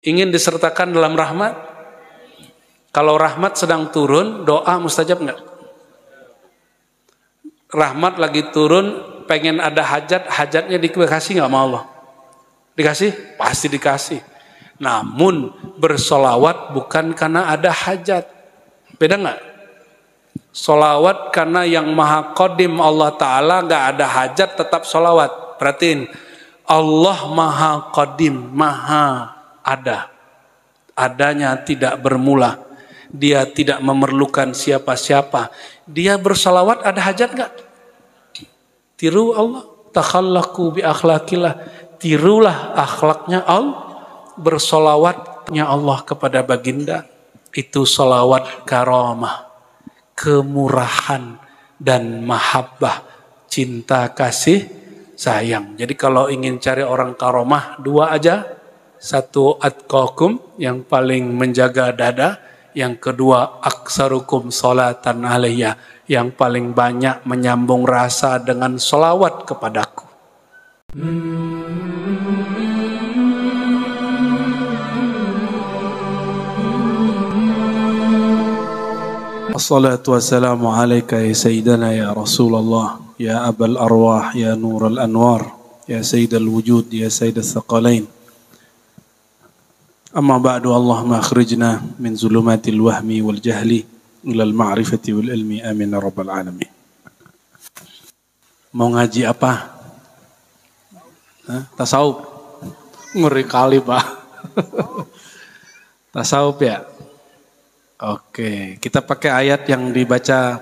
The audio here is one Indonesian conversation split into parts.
Ingin disertakan dalam rahmat? Kalau rahmat sedang turun, doa mustajab nggak? Rahmat lagi turun, pengen ada hajat, hajatnya dikasih nggak sama Allah? Dikasih? Pasti dikasih. Namun bersolawat bukan karena ada hajat. Beda nggak? Solawat karena yang maha qadim Allah Ta'ala nggak ada hajat tetap solawat. Perhatiin, Allah maha qadim, maha ada. Adanya tidak bermula. Dia tidak memerlukan siapa-siapa. Dia bersolawat ada hajat nggak? Tiru Allah. Takhallaku bi akhlaqillah. Tirulah akhlaknya Allah. Bersolawatnya Allah kepada baginda. Itu solawat karamah. Kemurahan dan mahabbah. Cinta kasih sayang. Jadi kalau ingin cari orang karamah, dua aja. Satu atqakum, yang paling menjaga dada. Yang kedua aksarukum sholatan alayya, yang paling banyak menyambung rasa dengan sholawat kepadaku. Assalatu wassalamu alaika ya sayyidana ya Rasulullah, ya abal arwah, ya nur al-anwar, ya sayyidal wujud, ya sayyidal thaqalain. Amma ba'du, Allahumma akhrijna min zulumatil wahmi wal jahli ilal ma'rifati wal ilmi, amin ya rabbal alamin. Mau ngaji apa? Tasawuf. Ngeri kali Pak. Tasawuf ya? Oke, kita pakai ayat yang dibaca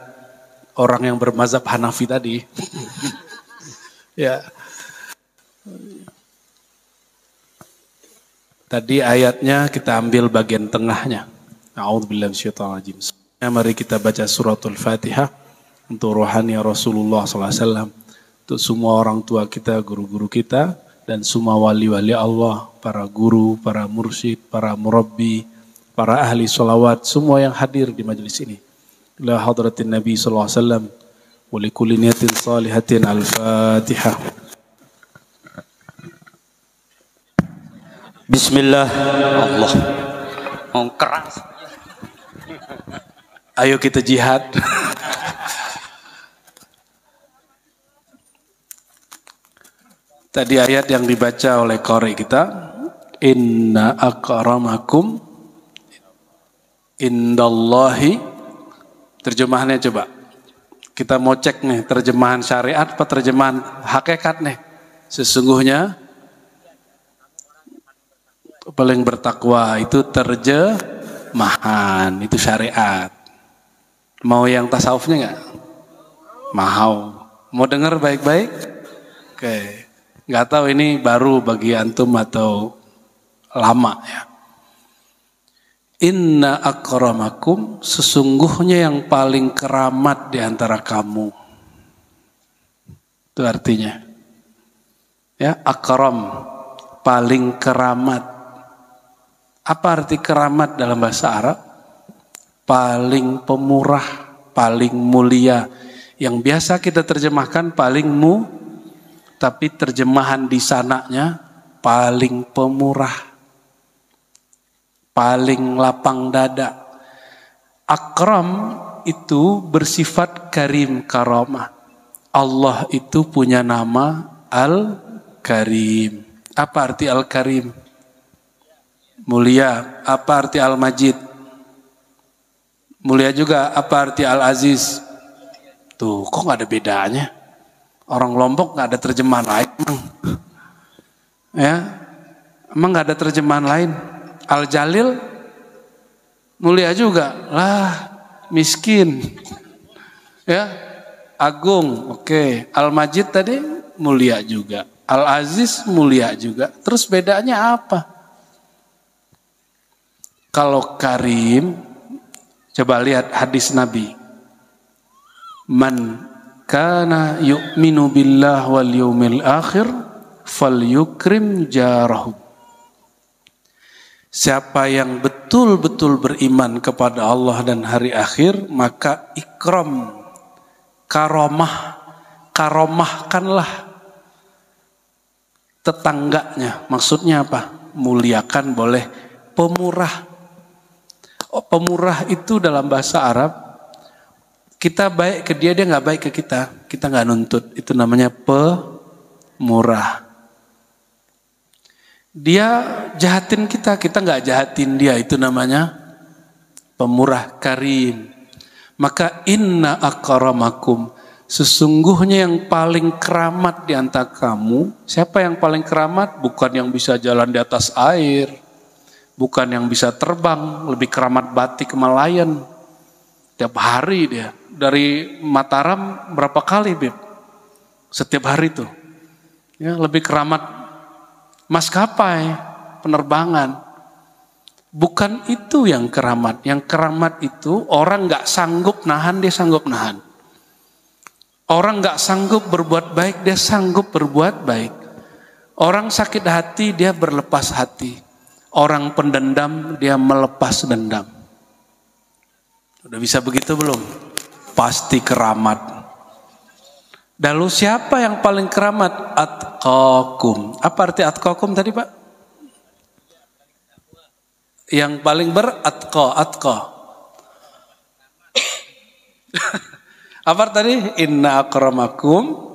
orang yang bermazhab Hanafi tadi. Ya. Tadi ayatnya kita ambil bagian tengahnya. A'udzubillahi minasyaitonir rajim. Mari kita baca suratul Fatihah untuk rohani Rasulullah SAW, untuk semua orang tua kita, guru-guru kita, dan semua wali-wali Allah, para guru, para mursyid, para murabbi, para ahli sholawat, semua yang hadir di majelis ini. Ila hadratin Nabi SAW, wa likulli niyatin salihatin al-Fatihah. Bismillah. Allah. Oh, keras. Ayo kita jihad. Tadi ayat yang dibaca oleh qari kita, inna akramakum indallahi. Terjemahannya coba. Kita mau cek nih, terjemahan syariat apa terjemahan hakikat nih. Sesungguhnya paling bertakwa itu terjemahan, itu syariat. Mau yang tasawufnya nggak? Mau dengar baik-baik? Oke. Nggak tahu ini baru bagi antum atau lama ya. Inna akramakum, sesungguhnya yang paling keramat di antara kamu. Itu artinya. Ya, akram, paling keramat. Apa arti keramat dalam bahasa Arab? Paling pemurah, paling mulia. Yang biasa kita terjemahkan paling tapi terjemahan di sananya paling pemurah, paling lapang dada. Akram itu bersifat karim, karamah. Allah itu punya nama Al-Karim. Apa arti Al-Karim? Mulia. Apa arti Al-Majid? Mulia juga. Apa arti Al-Aziz? Tuh, kok gak ada bedanya? Orang Lombok gak ada terjemahan lain. Ya, emang gak ada terjemahan lain? Al-Jalil? Mulia juga. Lah, miskin. Ya, agung. Oke. Al-Majid tadi mulia juga. Al-Aziz mulia juga. Terus bedanya apa? Kalau karim, coba lihat hadis Nabi. Man kana yu'minu billah wal yawmil akhir falyukrim jarahu. Siapa yang betul-betul beriman kepada Allah dan hari akhir, maka ikram, karomahkanlah tetangganya. Maksudnya apa? Muliakan boleh, pemurah. Pemurah itu dalam bahasa Arab, kita baik ke dia, dia nggak baik ke kita nggak nuntut. Itu namanya pemurah. Dia jahatin kita nggak jahatin dia. Itu namanya pemurah, karim. Maka inna akramakum, sesungguhnya yang paling keramat di antara kamu. Siapa yang paling keramat? Bukan yang bisa jalan di atas air, bukan yang bisa terbang, lebih keramat batik Himalayan. Tiap hari dia dari Mataram berapa kali, Bib? Setiap hari tuh. Ya, lebih keramat maskapai penerbangan. Bukan itu yang keramat. Yang keramat itu orang nggak sanggup nahan, dia sanggup nahan. Orang nggak sanggup berbuat baik, dia sanggup berbuat baik. Orang sakit hati, dia berlepas hati. Orang pendendam, dia melepas dendam. Udah bisa begitu belum? Pasti keramat. Lalu siapa yang paling keramat? Atqakum. Apa arti atqakum tadi, Pak? Yang paling atqa. Apa tadi? Inna akramakum,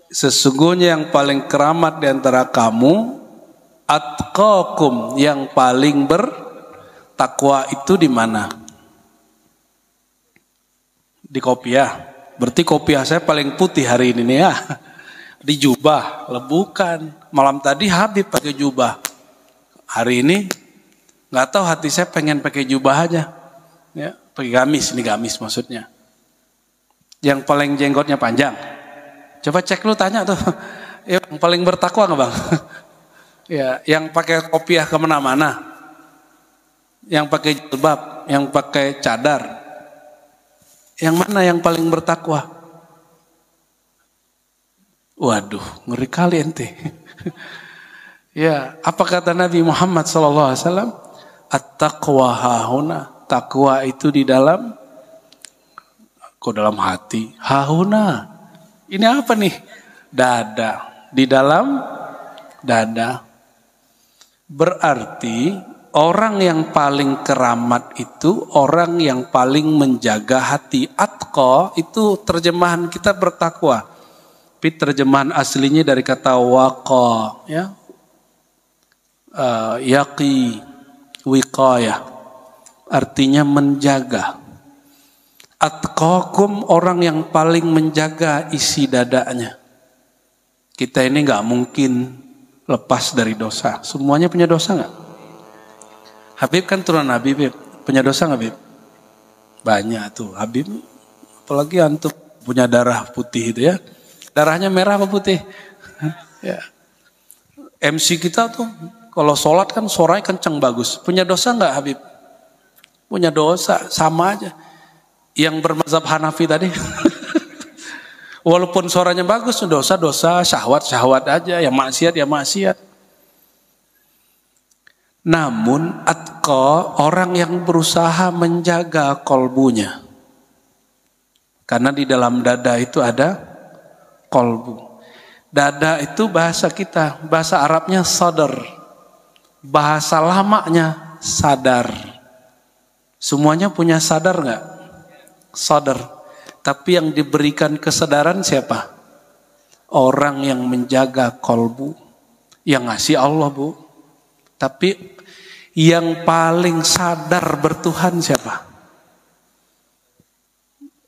sesungguhnya yang paling keramat di antara kamu, atqakum, yang paling bertakwa. Itu di mana? Di kopiah. Berarti kopiah saya paling putih hari ini nih ya. Di jubah, bukan. Malam tadi Habib pakai jubah. Hari ini nggak tahu, hati saya pengen pakai jubah aja. Ya, pakai gamis, ini gamis maksudnya. Yang paling jenggotnya panjang. Coba cek lu, tanya tuh. Yang paling bertakwa nggak, Bang? Ya, yang pakai kopiah kemana-mana. Yang pakai jilbab, yang pakai cadar. Yang mana yang paling bertakwa? Waduh, ngeri kali ente. Ya, apa kata Nabi Muhammad SAW? At-taqwa hahuna. Takwa itu di dalam, kok dalam hati? Hahuna. Ini apa nih? Dada. Di dalam dada. Berarti orang yang paling keramat itu orang yang paling menjaga hati. Atqa itu terjemahan kita bertakwa. Tapi terjemahan aslinya dari kata waqa, ya. Yaqi, wiqayah. Artinya menjaga. Atqakum, orang yang paling menjaga isi dadanya. Kita ini nggak mungkin lepas dari dosa. Semuanya punya dosa nggak? Habib kan turunan Nabi, Bib. Punya dosa nggak, Bib? Banyak tuh, Habib. Apalagi antum punya darah putih itu ya. Darahnya merah apa putih? Ya. MC kita tuh, kalau sholat kan suaranya kenceng bagus. Punya dosa nggak, Habib? Punya dosa, sama aja. Yang bermazhab Hanafi tadi. Walaupun suaranya bagus, dosa-dosa, syahwat-syahwat aja. Yang maksiat, ya maksiat. Namun atqa, orang yang berusaha menjaga kolbunya. Karena di dalam dada itu ada kolbu. Dada itu bahasa kita, bahasa Arabnya sadar. Bahasa lamanya sadar. Semuanya punya sadar nggak? Sadar. Tapi yang diberikan kesadaran siapa? Orang yang menjaga kolbu. Yang ngasih Allah, Bu. Tapi yang paling sadar bertuhan siapa?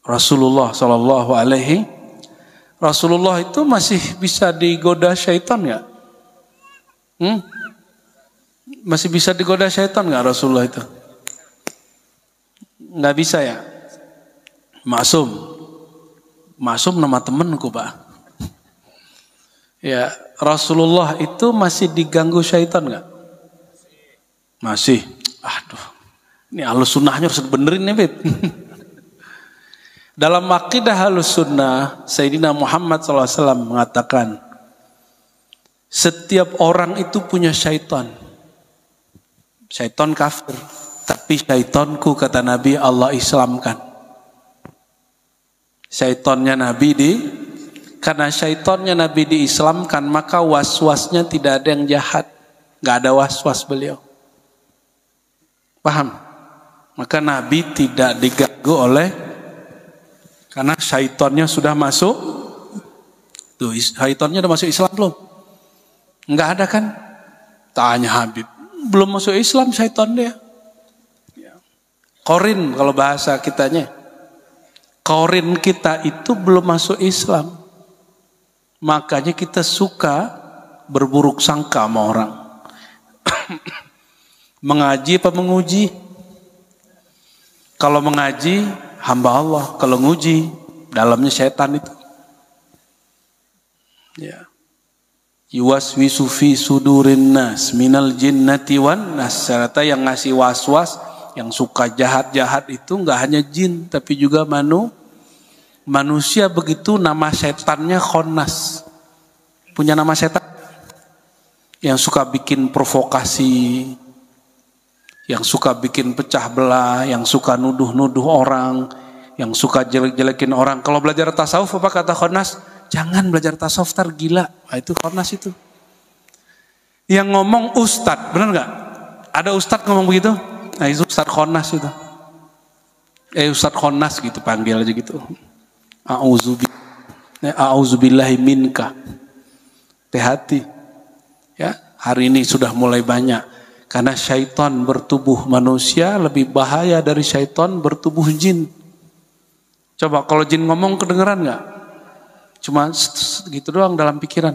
Rasulullah Sallallahu Alaihi. Rasulullah itu masih bisa digoda syaitan nggak? Masih bisa digoda syaitan nggak Rasulullah itu? Nggak bisa ya? Maksum nama temenku, Pak. Ya, Rasulullah itu masih diganggu syaitan nggak? Masih. Aduh, ini Ahlus Sunnahnya harus benerin nih, Beb. Dalam akidah Ahlus Sunnah, Sayyidina Muhammad SAW mengatakan, setiap orang itu punya syaitan. Syaitan kafir, tapi syaitanku, kata Nabi, Allah Islamkan. Syaitannya Nabi karena syaitannya Nabi diislamkan, maka was-wasnya tidak ada yang jahat. Nggak ada was-was beliau. Paham? Maka Nabi tidak diganggu oleh, karena syaitannya sudah masuk. Tuh, syaitannya udah masuk Islam belum? Enggak ada kan? Tanya Habib. Belum masuk Islam syaitan dia. Korin kalau bahasa kitanya. Korin kita itu belum masuk Islam. Makanya kita suka berburuk sangka sama orang. Mengaji apa menguji? Kalau mengaji hamba Allah, kalau nguji dalamnya setan itu. Ya. Yuwaswisu fi sudurin nas minal jinnati wan nas. Serta yang ngasih was-was, yang suka jahat-jahat itu enggak hanya jin tapi juga manusia. Begitu nama setannya Khannas. Punya nama setan yang suka bikin provokasi, yang suka bikin pecah belah, yang suka nuduh-nuduh orang, yang suka jelek-jelekin orang. Kalau belajar tasawuf apa kata Khannas? Jangan belajar tasawuf, tar gila. Nah, itu Khannas itu. Yang ngomong ustadz, benar nggak? Ada ustadz ngomong begitu? Nah itu ustadz Khannas itu. Ustadz Khannas gitu, panggil aja gitu. A'udzubillahi minka. Hati-hati. Ya, hari ini sudah mulai banyak. Karena syaitan bertubuh manusia lebih bahaya dari syaitan bertubuh jin. Coba kalau jin ngomong kedengeran nggak? Cuma gitu doang dalam pikiran.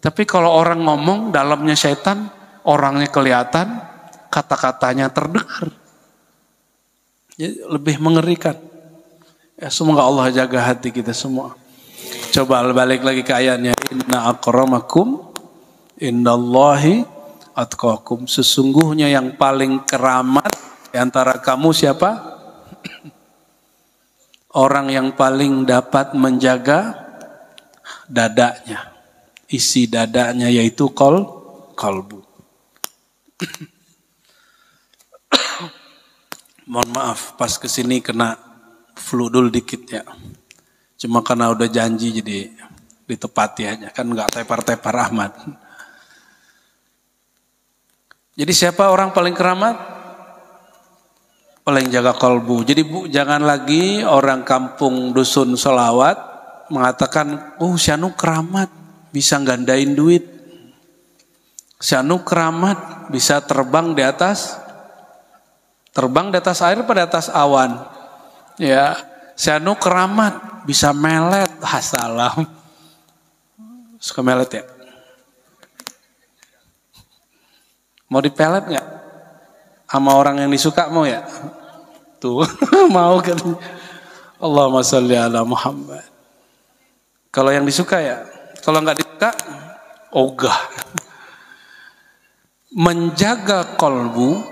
Tapi kalau orang ngomong dalamnya syaitan, orangnya kelihatan, kata-katanya terdengar. Jadi lebih mengerikan. Ya, semoga Allah jaga hati kita semua. Coba balik lagi ke ayatnya. Inna akramakum indallahi atqakum. Sesungguhnya yang paling keramat di antara kamu siapa? Orang yang paling dapat menjaga dadanya, isi dadanya, yaitu kalbu. Mohon maaf, pas kesini kena flu dulu dikit ya. Cuma karena udah janji jadi ditepati aja, kan nggak tepar-tepar Ahmad. Jadi siapa orang paling keramat? Paling jaga kalbu. Jadi jangan lagi orang kampung dusun solawat mengatakan, si anu keramat, bisa gandain duit. Si anu keramat, bisa terbang di atas air pada atas awan. Ya, si anu keramat, bisa melet. Salam. Suka melet ya? Mau dipelet nggak? Sama orang yang disuka mau ya? Tuh, mau kan? Allahumma sholli ala Muhammad. Kalau yang disuka ya, kalau nggak disuka, ogah. Menjaga kalbu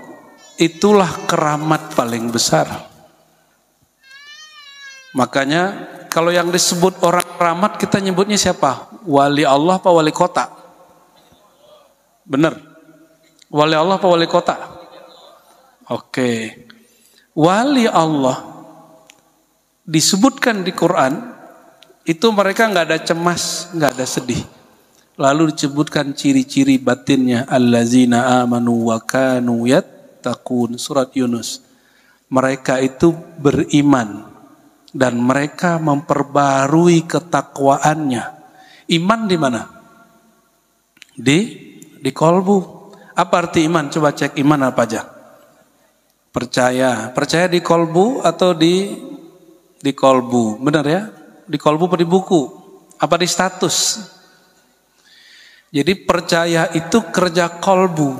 itulah keramat paling besar. Makanya kalau yang disebut orang keramat kita nyebutnya siapa? Wali Allah apa wali kota? Bener? Wali Allah apa wali kota? Oke. Wali Allah disebutkan di Quran itu mereka nggak ada cemas, nggak ada sedih. Lalu disebutkan ciri-ciri batinnya, allazina amanu wa kanu yattaqun, surat Yunus. Mereka itu beriman dan mereka memperbarui ketakwaannya. Iman di mana? Di kalbu. Apa arti iman? Coba cek iman apa aja. Percaya di kalbu atau di kalbu, benar ya? Di kalbu apa di buku? Apa di status? Jadi percaya itu kerja kalbu.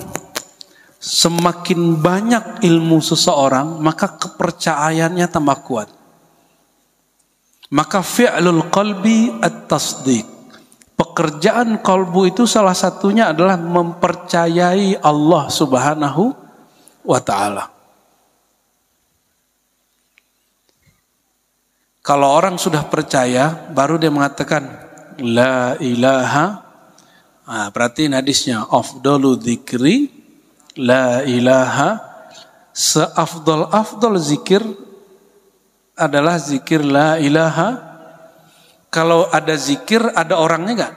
Semakin banyak ilmu seseorang, maka kepercayaannya tambah kuat. Maka fi'lul qalbi at-tasdiq. Pekerjaan kalbu itu salah satunya adalah mempercayai Allah Subhanahu wa ta'ala. Kalau orang sudah percaya, baru dia mengatakan la ilaha. Berarti hadisnya afdalu dzikri la ilaha. Seafdal zikir adalah zikir la ilaha. Kalau ada zikir, ada orangnya enggak?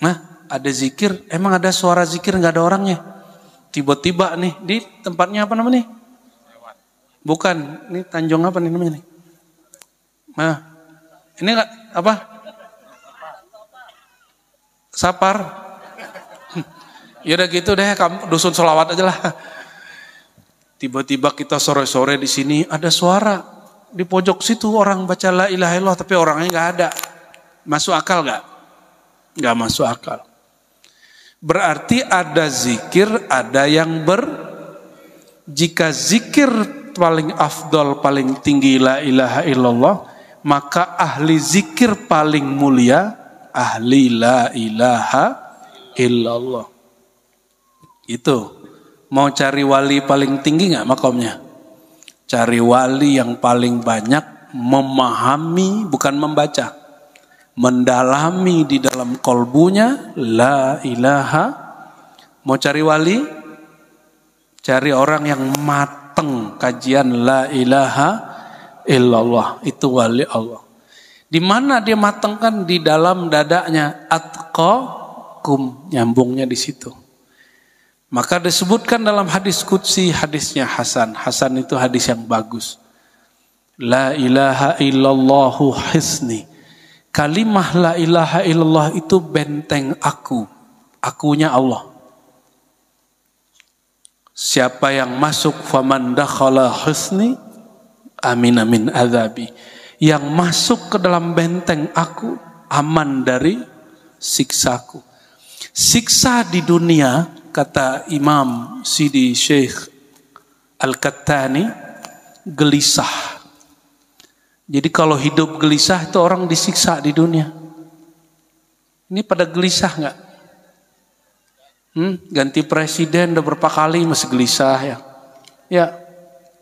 Nah, ada zikir, emang ada suara zikir nggak ada orangnya. Tiba-tiba nih di tempatnya apa namanya nih? Bukan, ini Tanjung apa nih namanya nih? Nah, ini nggak apa? Sapar. Ya udah gitu deh, kamu dusun sholawat aja lah. Tiba-tiba kita sore-sore di sini ada suara di pojok situ orang baca la ilaha illallah tapi orangnya nggak ada. Masuk akal nggak? Nggak masuk akal. Berarti ada zikir, ada yang jika zikir paling afdol, paling tinggi la ilaha illallah, maka ahli zikir paling mulia, ahli la ilaha illallah. Itu. Mau cari wali paling tinggi nggak makomnya? Cari wali yang paling banyak memahami, bukan membaca. Mendalami di dalam kolbunya la ilaha. Mau cari wali, cari orang yang mateng kajian la ilaha illallah, itu wali Allah. Di mana dia matengkan? Di dalam dadanya, atqakum, nyambungnya di situ. Maka disebutkan dalam hadis qudsi, hadisnya Hasan. Hasan itu hadis yang bagus. La ilaha illallahu hisni. Kalimah la ilaha illallah itu benteng aku. Akunya Allah. Siapa yang masuk faman dakhala hisni amin amin azabi. Yang masuk ke dalam benteng aku aman dari siksaku. Siksa di dunia, kata Imam Sidi Syekh Al-Kattani, gelisah. Jadi kalau hidup gelisah itu orang disiksa di dunia. Ini pada gelisah nggak? Ganti presiden udah berapa kali masih gelisah ya? Ya,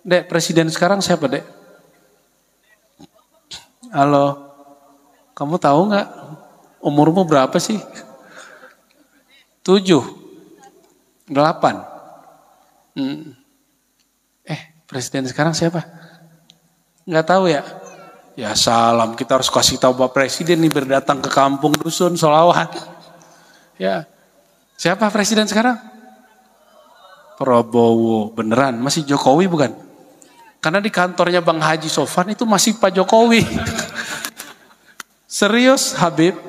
Dek, presiden sekarang siapa, Dek? Halo, kamu tahu nggak umurmu berapa sih? 7, 8. Presiden sekarang siapa? Nggak tahu ya? Ya salam, kita harus kasih tahu Pak Presiden nih berdatang ke kampung dusun sholawat. Ya, siapa presiden sekarang? Prabowo, beneran? Masih Jokowi bukan? Karena di kantornya Bang Haji Sofan itu masih Pak Jokowi. Serius Habib,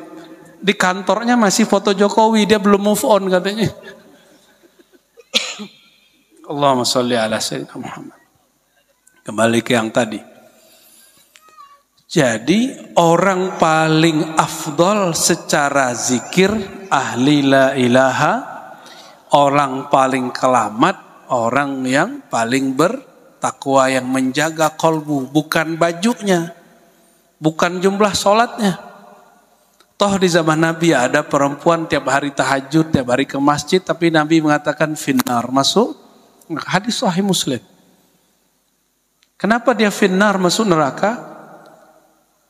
di kantornya masih foto Jokowi, dia belum move on katanya. Allahumma sholli ala sayyidina Muhammad. Kembali ke yang tadi. Jadi orang paling afdol secara zikir ahli la ilaha, orang paling kelamat, orang yang paling bertakwa, yang menjaga kolbu, bukan bajunya, bukan jumlah sholatnya. Toh di zaman Nabi ada perempuan tiap hari tahajud, tiap hari ke masjid, tapi Nabi mengatakan finnar, masuk hadis Sahih Muslim. Kenapa dia finnar, masuk neraka?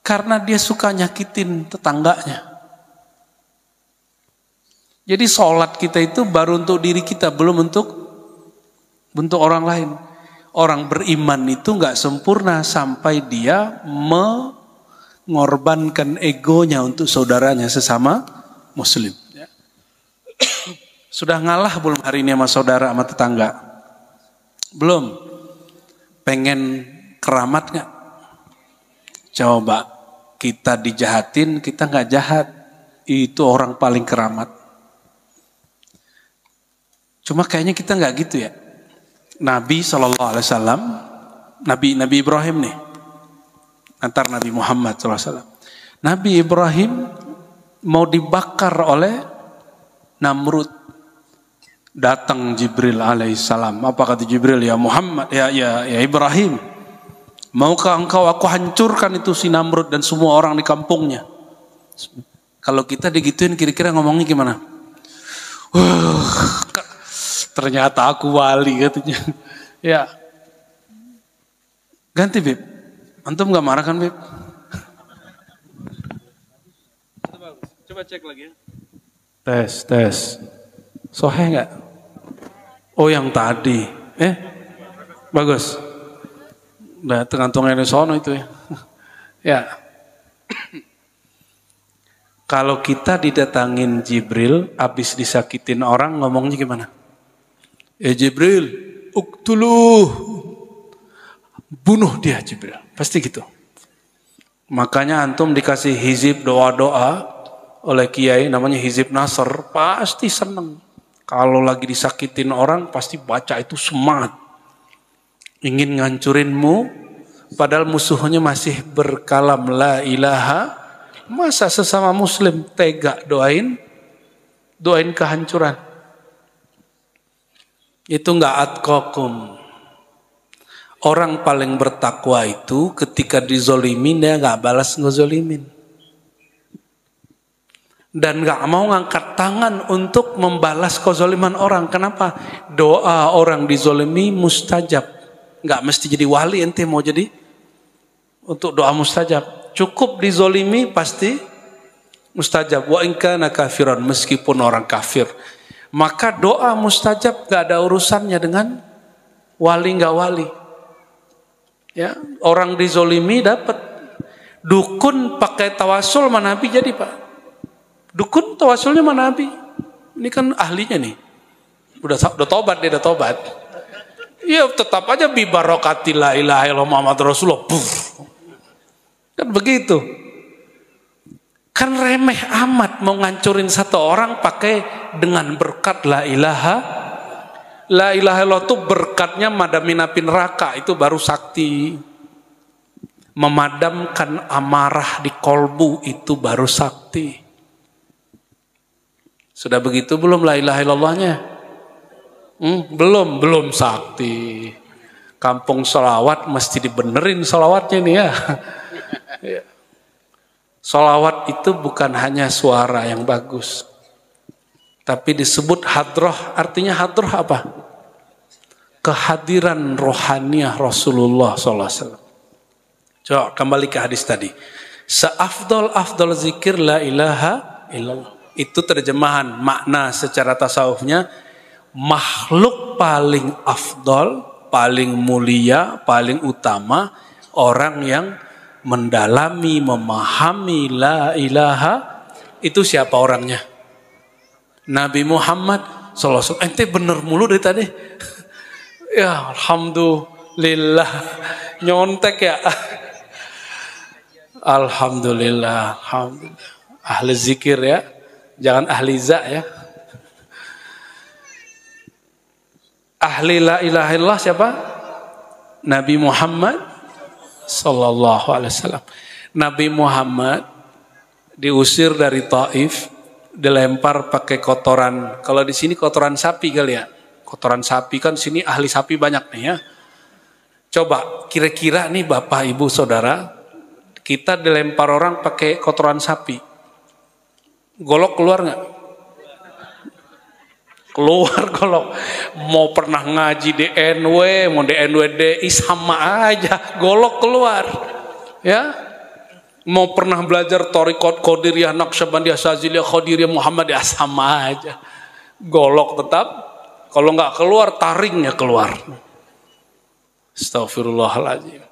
Karena dia suka nyakitin tetangganya. Jadi sholat kita itu baru untuk diri kita, belum untuk orang lain. Orang beriman itu nggak sempurna sampai dia mengorbankan egonya untuk saudaranya sesama muslim. Sudah ngalah belum hari ini sama saudara, sama tetangga? Belum. Pengen keramat nggak? Coba kita dijahatin, kita nggak jahat, itu orang paling keramat. Cuma kayaknya kita nggak gitu ya. Nabi SAW, Nabi Ibrahim nih, antar Nabi Muhammad SAW. Nabi Ibrahim mau dibakar oleh Namrud. Datang Jibril alaihissalam. Apa kata Jibril? Ya Muhammad, ya Ibrahim. Maukah engkau aku hancurkan itu si Namrud dan semua orang di kampungnya? Kalau kita digituin kira-kira ngomongnya gimana? Ternyata aku wali katanya. Ya. Ganti Bib. Antum gak marah kan Bib? Coba cek lagi ya. Tes. Sohe gak? Oh yang tadi. Bagus. Udah tergantung dari sono itu ya. Ya. Kalau kita didatangin Jibril, habis disakitin orang, ngomongnya gimana? Jibril, uktuluh. Bunuh dia Jibril. Pasti gitu. Makanya antum dikasih hizib doa-doa oleh kiai, namanya hizib Nasr, pasti seneng. Kalau lagi disakitin orang, pasti baca itu semangat. Ingin ngancurinmu, padahal musuhnya masih berkalam la ilaha. Masa sesama muslim tega doain kehancuran. Itu enggak atqakum. Orang paling bertakwa itu ketika dizolimin dia enggak balas ngezolimin. Dan enggak mau ngangkat tangan untuk membalas kezoliman orang. Kenapa? Doa orang dizolimi mustajab. Enggak mesti jadi wali ente mau jadi untuk doa mustajab. Cukup dizolimi pasti mustajab. Wa in kana kafiran, meskipun orang kafir. Maka doa mustajab gak ada urusannya dengan wali gak wali. Ya, orang dizolimi dapat. Dukun pakai tawasul mana Nabi jadi Pak. Dukun tawasulnya mana Nabi. Ini kan ahlinya nih. Udah tobat dia, udah tobat. Ya tetap aja bi barokati la ilaha illallah Muhammad Rasulullah. Kan begitu. Kan remeh amat mau ngancurin satu orang pakai dengan berkat la ilaha. La ilaha illallah itu berkatnya madamin api neraka, itu baru sakti. Memadamkan amarah di kolbu, itu baru sakti. Sudah begitu belum la ilaha illallahnya? Belum sakti. Kampung sholawat mesti dibenerin sholawatnya nih ya. Sholawat itu bukan hanya suara yang bagus, tapi disebut hadroh. Artinya hadroh apa? Kehadiran rohaniah Rasulullah SAW. Coba kembali ke hadis tadi. Seafdol zikir la ilaha illallah. Itu terjemahan makna secara tasawufnya. Makhluk paling afdol, paling mulia, paling utama, orang yang mendalami, memahami la ilaha, itu siapa orangnya? Nabi Muhammad SAW. Ente bener mulu dari tadi. Ya alhamdulillah. Nyontek ya. Alhamdulillah. Ahli zikir ya. Jangan ahli za ya. Ahli la ilaha illallah siapa? Nabi Muhammad Sallallahu Alaihi Wasallam. Nabi Muhammad diusir dari Taif, dilempar pakai kotoran. Kalau di sini kotoran sapi kali ya. Kotoran sapi kan sini ahli sapi banyak nih ya. Coba kira-kira nih Bapak Ibu Saudara, kita dilempar orang pakai kotoran sapi. Golok keluar nggak? Keluar golok. Mau pernah ngaji di NW, mau di NWDI sama aja, golok keluar. Ya. Mau pernah belajar Thariqat Qadiriyah, Naqsyabandiyah, Syadziliyah, Qadiriyah, Muhammadiyah sama aja. Golok tetap. Kalau nggak keluar, taringnya keluar. Astagfirullahaladzim.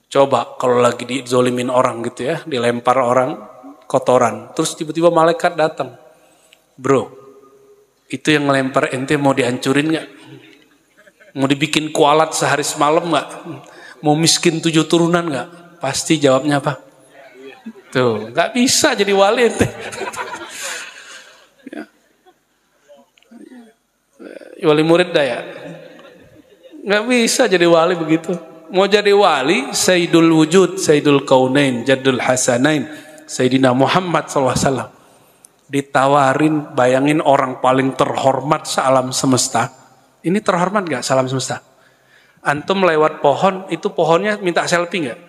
Coba kalau lagi dizolimin orang gitu ya, dilempar orang kotoran, terus tiba-tiba malaikat datang. Bro, itu yang ngelempar ente mau dihancurin nggak? Mau dibikin kualat sehari semalam nggak? Mau miskin 7 turunan nggak? Pasti jawabnya apa? Tuh, nggak bisa jadi wali ente. Wali murid dah ya. Nggak bisa jadi wali begitu. Mau jadi wali, Sayyidul Wujud, Sayyidul Kaunain, Jaddul Hasanain, Sayyidina Muhammad SAW. Ditawarin, bayangin orang paling terhormat sealam semesta. Ini terhormat gak sealam semesta? Antum lewat pohon, itu pohonnya minta selfie gak?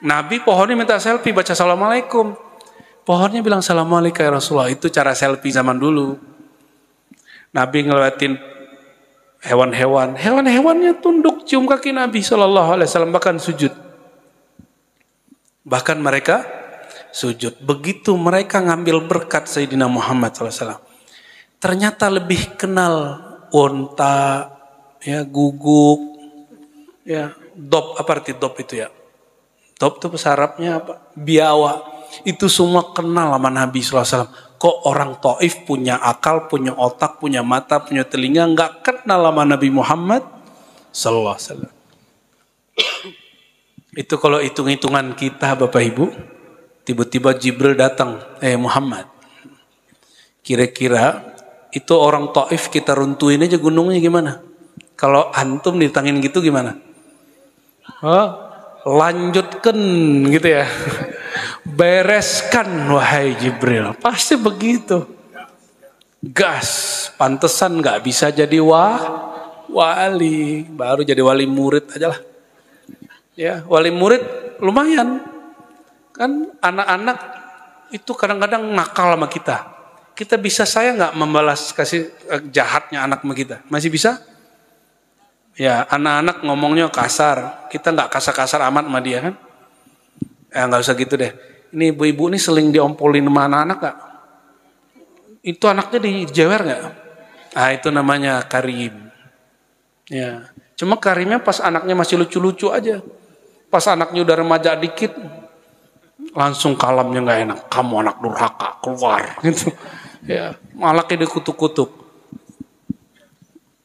Nabi pohonnya minta selfie, baca Assalamualaikum. Pohonnya bilang Assalamualaikum ya Rasulullah. Itu cara selfie zaman dulu. Nabi ngelewatin hewan-hewan. Hewan-hewannya tunduk cium kaki Nabi SAW, bahkan sujud. Bahkan mereka sujud. Begitu mereka ngambil berkat Sayyidina Muhammad SAW. Ternyata lebih kenal unta, ya, guguk, ya, dop. Apa arti dop itu ya? Dop itu bahasa Arabnya apa? Biawa. itu semua kenal sama Nabi SAW. Kok orang Taif punya akal, punya otak, punya mata, punya telinga, nggak kenal sama Nabi Muhammad SAW. Itu kalau hitung-hitungan kita Bapak Ibu, tiba-tiba Jibril datang, Muhammad, kira-kira itu orang Taif kita runtuhin aja gunungnya gimana? Kalau antum ditangin gitu gimana? Lanjutkan gitu ya. Bereskan wahai Jibril. Pasti begitu. Gas. Pantesan gak bisa jadi wali. Baru jadi wali murid aja lah. Ya, wali murid lumayan. Kan anak-anak itu kadang-kadang nakal sama kita. Kita bisa saya gak membalas kasih jahatnya anak sama kita? Masih bisa? Ya, anak-anak ngomongnya kasar. Kita gak kasar-kasar amat sama dia kan? Ya gak usah gitu deh. Ini ibu-ibu ini seling diompolin sama anak-anak gak? Itu anaknya dijewer gak? Ah itu namanya karim. Ya, cuma karimnya pas anaknya masih lucu-lucu aja. Pas anaknya udah remaja dikit, langsung kalamnya gak enak. Kamu anak durhaka, keluar. Gitu. Ya, malaknya dikutuk-kutuk.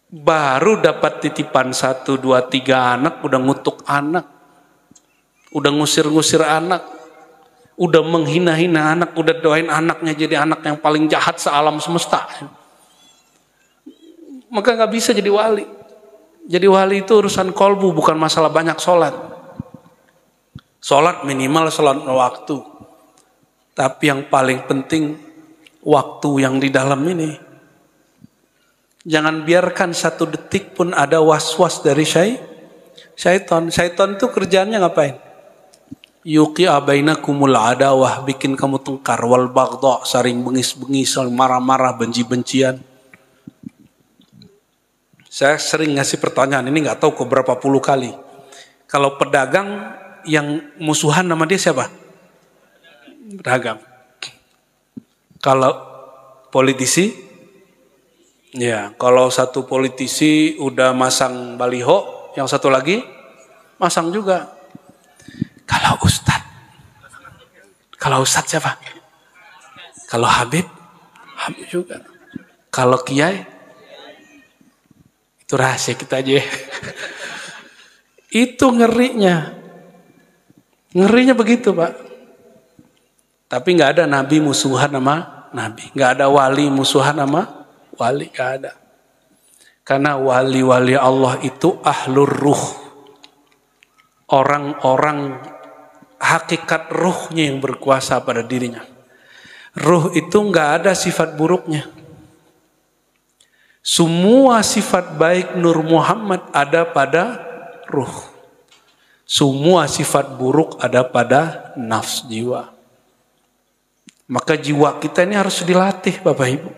Baru dapat titipan 1, 2, 3 anak, udah ngutuk anak. Udah ngusir-ngusir anak. Udah menghina-hina anak, udah doain anaknya jadi anak yang paling jahat sealam semesta. Maka gak bisa jadi wali. Jadi wali itu urusan kolbu, bukan masalah banyak sholat. Sholat minimal sholat waktu. Tapi yang paling penting, waktu yang di dalam ini. Jangan biarkan 1 detik pun ada was-was dari syaitan. Syaitan itu kerjaannya ngapain? Yuqi abainakumul adawah, bikin kamu tengkar, wal baghdha, saling bengis-bengis, saling marah-marah, benci-bencian. Saya sering ngasih pertanyaan ini, nggak tahu ke berapa puluh kali. Kalau pedagang yang musuhan nama dia siapa? Pedagang. Kalau politisi, ya kalau satu politisi udah masang baliho, yang satu lagi masang juga. Kalau Ustadz siapa? Kalau Habib juga. Kalau Kiai, itu rahasia kita aja. Itu ngerinya. Ngerinya begitu Pak. Tapi nggak ada Nabi musuhan sama Nabi. Nggak ada wali musuhan sama wali. Nggak ada. Karena wali-wali Allah itu ahlur ruh. Orang-orang hakikat ruhnya yang berkuasa pada dirinya. Ruh itu nggak ada sifat buruknya. Semua sifat baik Nur Muhammad ada pada ruh. Semua sifat buruk ada pada nafs jiwa. Maka jiwa kita ini harus dilatih Bapak Ibu.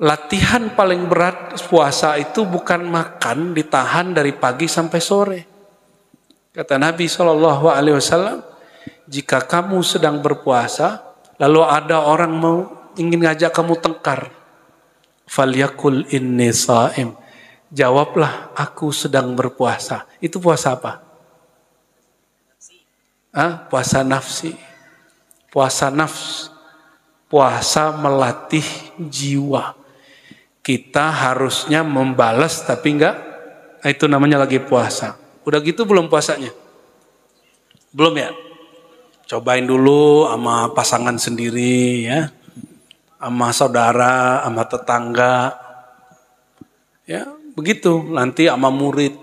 Latihan paling berat puasa itu bukan makan ditahan dari pagi sampai sore. Kata Nabi SAW, jika kamu sedang berpuasa, lalu ada orang ingin ngajak kamu tengkar, falyakul inni shaim. Jawablah, aku sedang berpuasa. Itu puasa apa? Puasa nafsi. Puasa nafs. Puasa melatih jiwa. Kita harusnya membalas tapi enggak. Itu namanya lagi puasa. Udah gitu belum puasanya? Belum ya? Cobain dulu sama pasangan sendiri ya. Sama saudara, sama tetangga. Ya, begitu. Nanti sama murid.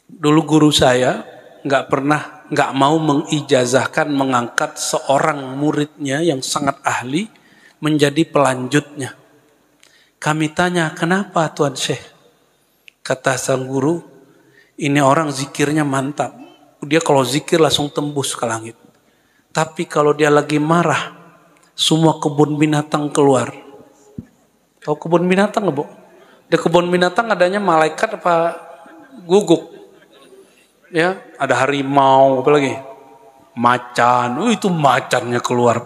Dulu guru saya nggak mau mengijazahkan, mengangkat seorang muridnya yang sangat ahli menjadi pelanjutnya. Kami tanya, kenapa Tuan Syekh? Kata sang guru, ini orang zikirnya mantap. Dia kalau zikir langsung tembus ke langit. Tapi kalau dia lagi marah, semua kebun binatang keluar. Tahu kebun binatang nggak Bu? Di kebun binatang adanya malaikat apa guguk? Ya, ada harimau, apa lagi? Macan. Itu macannya keluar.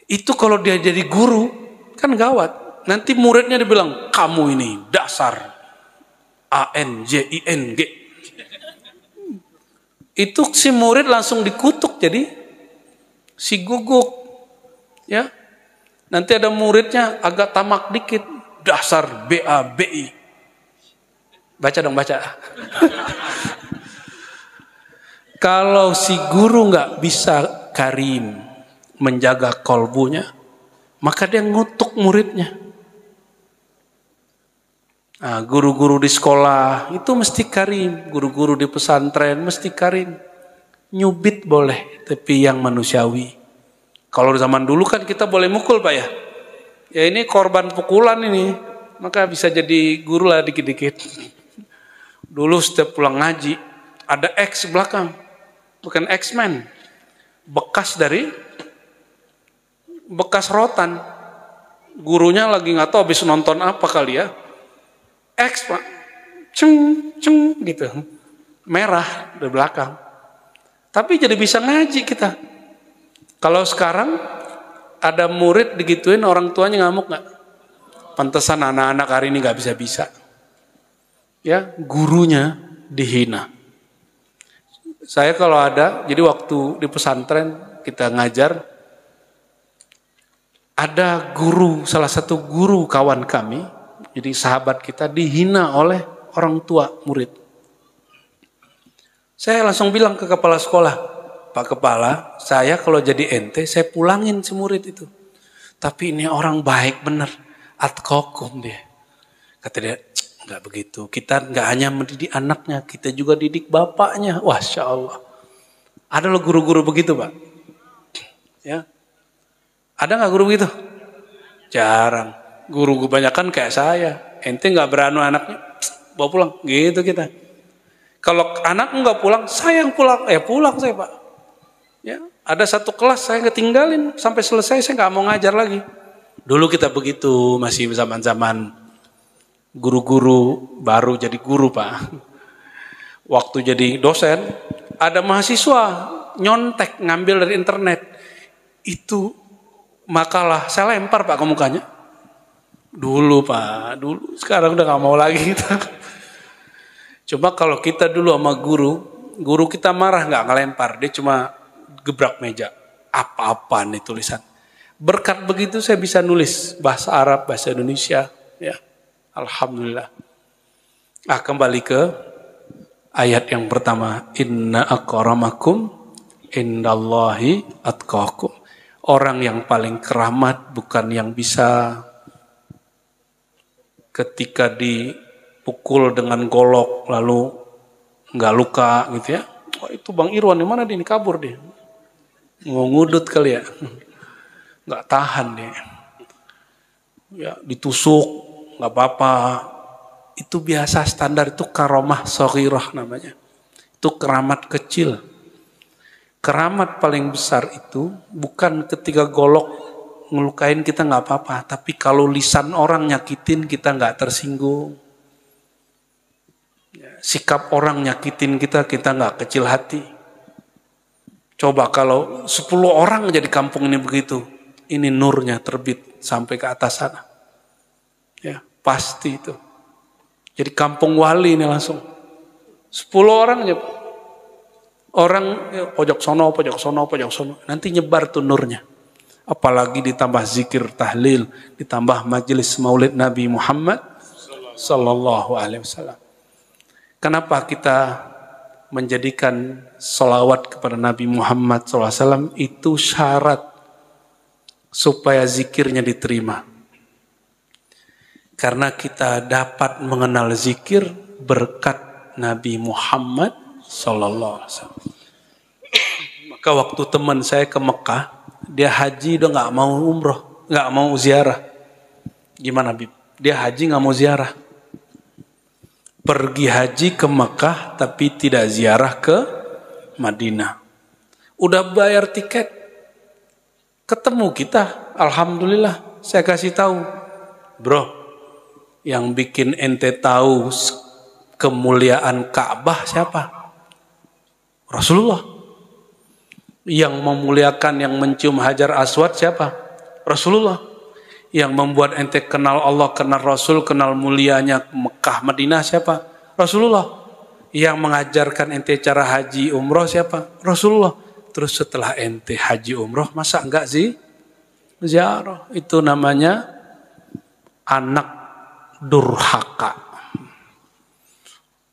Itu kalau dia jadi guru, kan gawat. Nanti muridnya dibilang, kamu ini dasar ANJING. Itu si murid langsung dikutuk jadi si guguk. Ya. Nanti ada muridnya agak tamak dikit, dasar BABI. Baca dong, baca. Kalau si guru nggak bisa karim, menjaga kolbunya, maka dia ngutuk muridnya. Nah, guru-guru di sekolah itu mesti karim, guru-guru di pesantren mesti karim. Nyubit boleh, tapi yang manusiawi. Kalau zaman dulu kan kita boleh mukul, Pak ya. Ya ini korban pukulan ini, maka bisa jadi guru lah dikit-dikit. Dulu setiap pulang ngaji, ada X belakang, bukan X-Men, bekas rotan. Gurunya lagi nggak tahu habis nonton apa kali ya. X, Pak, ceng gitu, merah di belakang. Tapi jadi bisa ngaji kita. Kalau sekarang ada murid digituin, orang tuanya ngamuk nggak? Pantesan anak-anak hari ini nggak bisa-bisa. Ya, gurunya dihina. Saya kalau ada, jadi waktu di pesantren kita ngajar, ada guru, salah satu guru kawan kami, jadi sahabat kita dihina oleh orang tua murid. Saya langsung bilang ke kepala sekolah, Pak Kepala, saya kalau jadi ente, saya pulangin si murid itu. Tapi ini orang baik bener, atqakum dia. Kata dia, enggak begitu. Kita enggak hanya mendidik anaknya, kita juga didik bapaknya. Masya Allah. Ada loh guru-guru begitu, Pak. Ya, ada nggak guru begitu? Jarang. Guru kebanyakan kayak saya. Ente nggak beranu anaknya, bawa pulang. Gitu kita. Kalau anak nggak pulang, saya yang pulang. Pulang saya, Pak. Ya, ada satu kelas saya ketinggalin sampai selesai, saya nggak mau ngajar lagi. Dulu kita begitu, masih zaman-zaman guru-guru baru jadi guru, Pak. Waktu jadi dosen, ada mahasiswa nyontek ngambil dari internet. Itu makalah saya lempar, Pak, ke mukanya. Dulu, Pak, dulu. Sekarang udah gak mau lagi kita. Cuma kalau kita dulu sama guru kita marah gak ngelempar. Dia cuma gebrak meja. Apa-apa nih tulisan. Berkat begitu saya bisa nulis bahasa Arab, bahasa Indonesia. Ya, alhamdulillah. Kembali ke ayat yang pertama. Inna akramakum indallahi atqakum. Orang yang paling keramat bukan yang bisa ketika dipukul dengan golok lalu nggak luka gitu ya. Oh, itu Bang Irwan di mana dia, ini kabur dia. Mau ngudut kali ya. Nggak tahan dia. Ya, ditusuk nggak apa-apa. Itu biasa standar, itu karomah shaghirah namanya. Itu keramat kecil. Keramat paling besar itu bukan ketika golok ngelukain kita nggak apa-apa, tapi kalau lisan orang nyakitin kita nggak tersinggung, sikap orang nyakitin kita nggak kecil hati. Coba kalau 10 orang jadi kampung ini begitu, ini nurnya terbit sampai ke atas sana, ya pasti itu. Jadi kampung wali ini langsung 10 orang aja, orang ya, pojok sono, nanti nyebar tuh nurnya. Apalagi ditambah zikir tahlil, ditambah majelis maulid Nabi Muhammad sallallahu alaihi wasallam. Kenapa kita menjadikan sholawat kepada Nabi Muhammad sallallahu alaihi wasallam itu syarat supaya zikirnya diterima? Karena kita dapat mengenal zikir berkat Nabi Muhammad sallallahu alaihi wasallam. Maka waktu teman saya ke Mekah, dia haji udah nggak mau umroh, nggak mau ziarah. Gimana, Bib? Dia haji nggak mau ziarah. Pergi haji ke Mekah tapi tidak ziarah ke Madinah. Udah bayar tiket, ketemu kita, alhamdulillah. Saya kasih tahu, bro, yang bikin ente tahu kemuliaan Ka'bah siapa? Rasulullah. Yang memuliakan, yang mencium Hajar Aswad siapa? Rasulullah. Yang membuat ente kenal Allah, kenal Rasul, kenal mulianya Mekah, Madinah siapa? Rasulullah. Yang mengajarkan ente cara haji umroh siapa? Rasulullah. Terus setelah ente haji umroh, masa enggak sih ziarah? Itu namanya anak durhaka.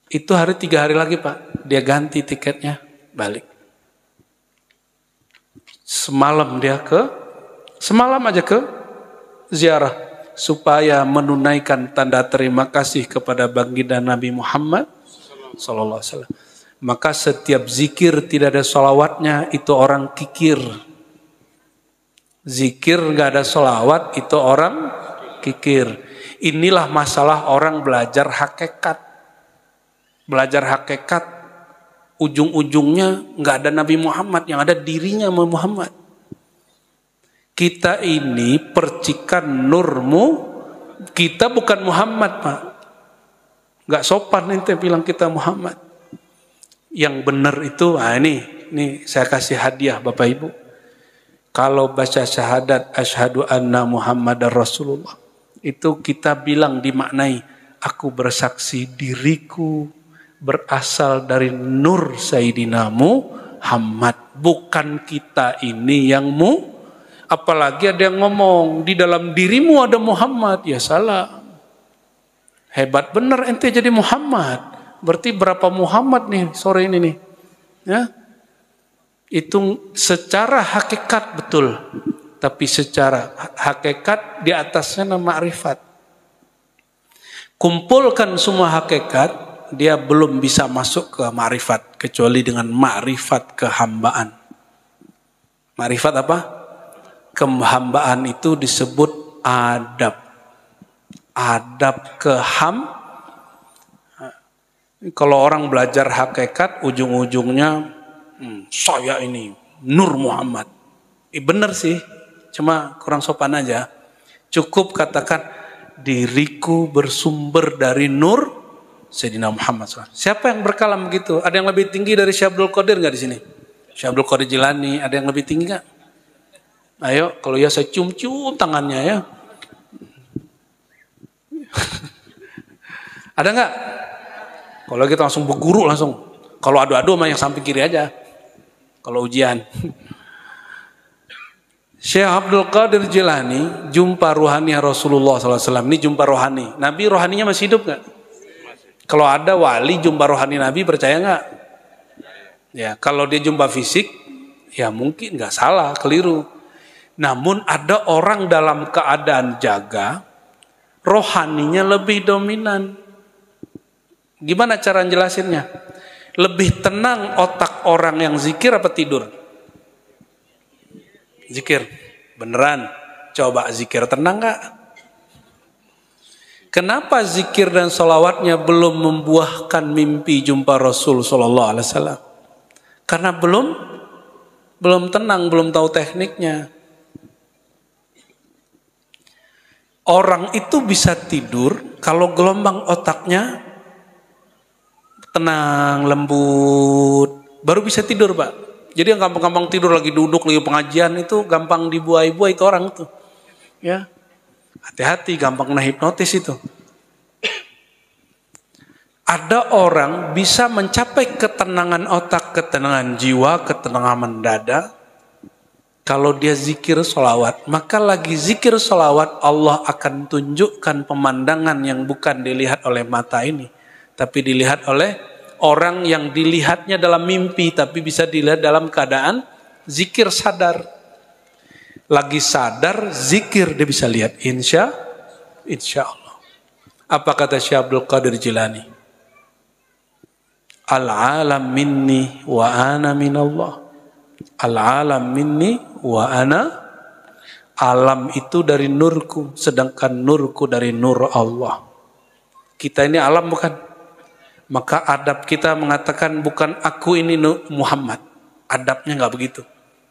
Itu 3 hari lagi Pak, dia ganti tiketnya, balik. Semalam aja ke ziarah supaya menunaikan tanda terima kasih kepada baginda Nabi Muhammad sallallahu alaihi wasallam. Maka setiap zikir tidak ada sholawatnya itu orang kikir. Zikir nggak ada sholawat itu orang kikir. Inilah masalah orang belajar hakikat. Belajar hakikat, ujung-ujungnya nggak ada Nabi Muhammad, yang ada dirinya Muhammad. Kita ini percikan nurmu, kita bukan Muhammad Pak. Nggak sopan ente bilang kita Muhammad. Yang benar itu, ini saya kasih hadiah Bapak Ibu. Kalau baca syahadat asyhadu anna Muhammadar Rasulullah, itu kita bilang dimaknai, aku bersaksi diriku berasal dari nur Sayyidina Muhammad. Bukan kita ini yang apalagi ada yang ngomong di dalam dirimu ada Muhammad. Ya salah. Hebat bener ente jadi Muhammad. Berarti berapa Muhammad nih sore ini nih? Ya. Itu secara hakikat betul. Tapi secara hakikat di atasnya ma'rifat. Kumpulkan semua hakikat, dia belum bisa masuk ke ma'rifat kecuali dengan ma'rifat kehambaan. Ma'rifat apa? Kehambaan itu disebut adab. Adab Kalau orang belajar hakikat ujung-ujungnya saya ini Nur Muhammad. Benar sih, cuma kurang sopan aja. Cukup katakan diriku bersumber dari nur Sayyidina Muhammad SAW. Siapa yang berkalam begitu? Ada yang lebih tinggi dari Syekh Abdul Qadir nggak di sini? Syekh Abdul Qadir Jilani, ada yang lebih tinggi nggak? Ayo, kalau ya saya cium-cium tangannya ya. Ada nggak? Kalau kita langsung berguru langsung. Kalau adu-adu mah yang samping kiri aja. Kalau ujian. Syekh Abdul Qadir Jilani jumpa ruhani Rasulullah SAW. Ini jumpa rohani. Nabi rohaninya masih hidup nggak? Kalau ada wali jumpa rohani Nabi, percaya nggak? Ya, kalau dia jumpa fisik, ya mungkin nggak salah, keliru. Namun ada orang dalam keadaan jaga, rohaninya lebih dominan. Gimana cara jelasinnya? Lebih tenang otak orang yang zikir apa tidur? Zikir, beneran. Coba zikir tenang nggak? Kenapa zikir dan sholawatnya belum membuahkan mimpi jumpa Rasul Sallallahu Alaihi Wasallam? Karena belum tenang, belum tahu tekniknya. Orang itu bisa tidur kalau gelombang otaknya tenang, lembut, baru bisa tidur Pak. Jadi yang gampang-gampang tidur lagi duduk lagi pengajian itu gampang dibuai-buai itu orang tuh, ya. Hati-hati, gampang kena hipnotis itu. Ada orang bisa mencapai ketenangan otak, ketenangan jiwa, ketenangan dada. Kalau dia zikir sholawat, maka lagi zikir sholawat Allah akan tunjukkan pemandangan yang bukan dilihat oleh mata ini. Tapi dilihat oleh orang yang dilihatnya dalam mimpi, tapi bisa dilihat dalam keadaan zikir sadar. Lagi sadar, zikir dia bisa lihat. Insya Allah. Apa kata Syekh Abdul Qadir Jilani? Al-alam minni wa ana minallah. Al-alam minni wa ana. Alam itu dari nurku, sedangkan nurku dari nur Allah. Kita ini alam bukan? Maka adab kita mengatakan bukan aku ini Muhammad. Adabnya nggak begitu.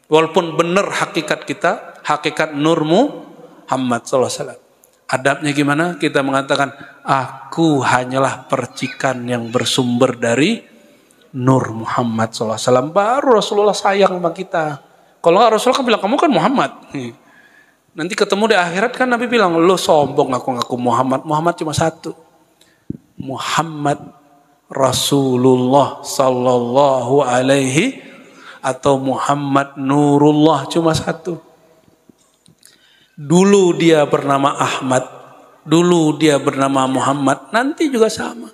Walaupun benar hakikat kita, hakikat nurmu Muhammad SAW. Adabnya gimana? Kita mengatakan, aku hanyalah percikan yang bersumber dari nur Muhammad SAW. Baru Rasulullah sayang sama kita. Kalau nggak Rasulullah kan bilang, kamu kan Muhammad. Nanti ketemu di akhirat kan Nabi bilang, lo sombong ngaku-ngaku Muhammad. Muhammad cuma satu. Muhammad Rasulullah sallallahu alaihi atau Muhammad Nurullah, cuma satu. Dulu dia bernama Ahmad, dulu dia bernama Muhammad, nanti juga sama.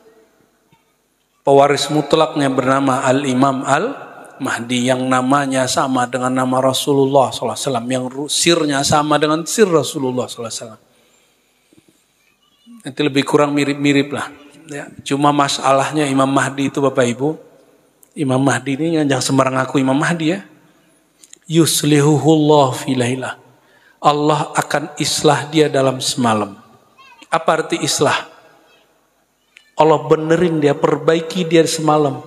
Pewaris mutlaknya bernama Al-Imam Al-Mahdi, yang namanya sama dengan nama Rasulullah SAW, yang sirnya sama dengan sir Rasulullah SAW. Nanti lebih kurang mirip-mirip lah. Ya, cuma masalahnya Imam Mahdi itu Bapak Ibu, Imam Mahdi ini jangan sembarang ngaku Imam Mahdi ya. Yuslihuhullah fi lailah. Allah akan islah dia dalam semalam. Apa arti islah? Allah benerin dia, perbaiki dia semalam.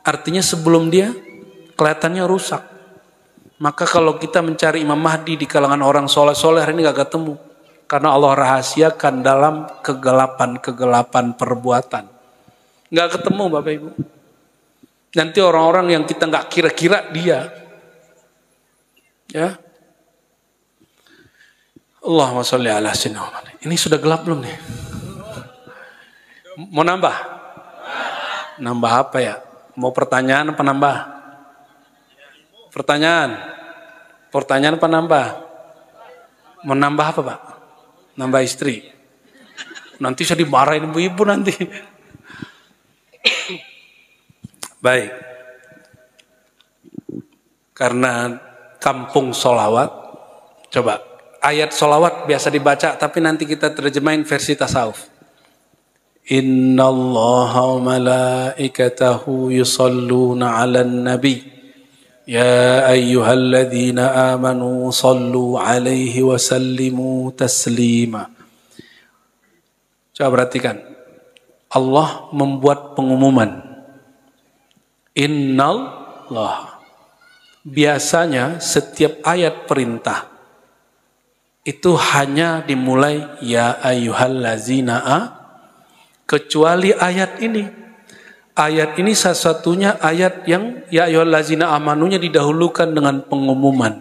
Artinya sebelum dia kelihatannya rusak. Maka kalau kita mencari Imam Mahdi di kalangan orang soleh-soleh hari ini gak ketemu. Karena Allah rahasiakan dalam kegelapan-kegelapan perbuatan. Gak ketemu Bapak Ibu. Nanti orang-orang yang kita gak kira-kira dia. Ya. Allahumma sholli ala sayyidina Muhammad. Ini sudah gelap belum nih? Mau nambah? Nambah apa ya? Mau pertanyaan apa nambah? Pertanyaan. Pertanyaan apa nambah? Mau nambah apa Pak? Nambah istri. Nanti saya dimarahin ibu-ibu nanti. Baik. Karena kampung solawat. Coba. Ayat solawat biasa dibaca, tapi nanti kita terjemahin versi tasawuf. Inna allaha wa malaikatahu yusalluna ala nabi. Ya ayyuhalladzina amanu sallu alaihi wa sallimu taslima. Coba perhatikan. Allah membuat pengumuman. Innallah. Biasanya setiap ayat perintah itu hanya dimulai ya ayyuhallazina kecuali ayat ini. Ayat ini satu-satunya ayat yang ya ayyuhallazina amanunya didahulukan dengan pengumuman.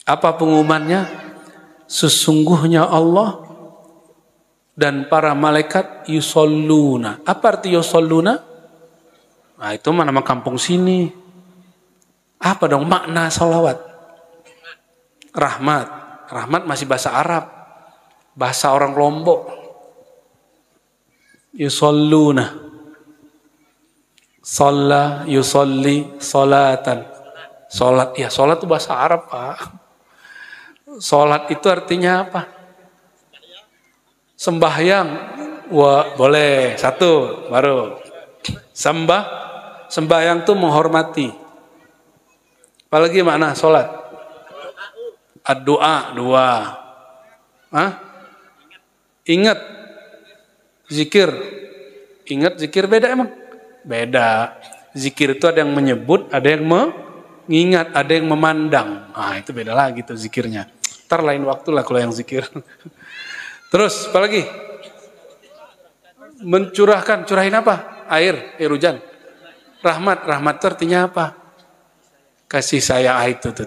Apa pengumumannya? Sesungguhnya Allah dan para malaikat yusalluna. Apa arti yusalluna? Nah, itu nama kampung sini. Apa dong makna salawat? Rahmat. Rahmat masih bahasa Arab. Bahasa orang Lombok. Yusalluna. Shalla, yusalli, salatan. Salat, ya salat itu bahasa Arab Pak. Salat itu artinya apa? Sembahyang. Wah, boleh. Satu, baru. Sembahyang itu menghormati. Apalagi makna salat? Ad-doa, dua. Ingat. Zikir. Ingat, zikir beda emang? Beda. Zikir itu ada yang menyebut, ada yang mengingat, ada yang memandang. Nah itu beda lagi tuh zikirnya. Ntar lain waktu lah kalau yang zikir. Terus, apa lagi? Mencurahkan, curahin apa? Air hujan. Rahmat itu artinya apa? Kasih sayang itu tuh.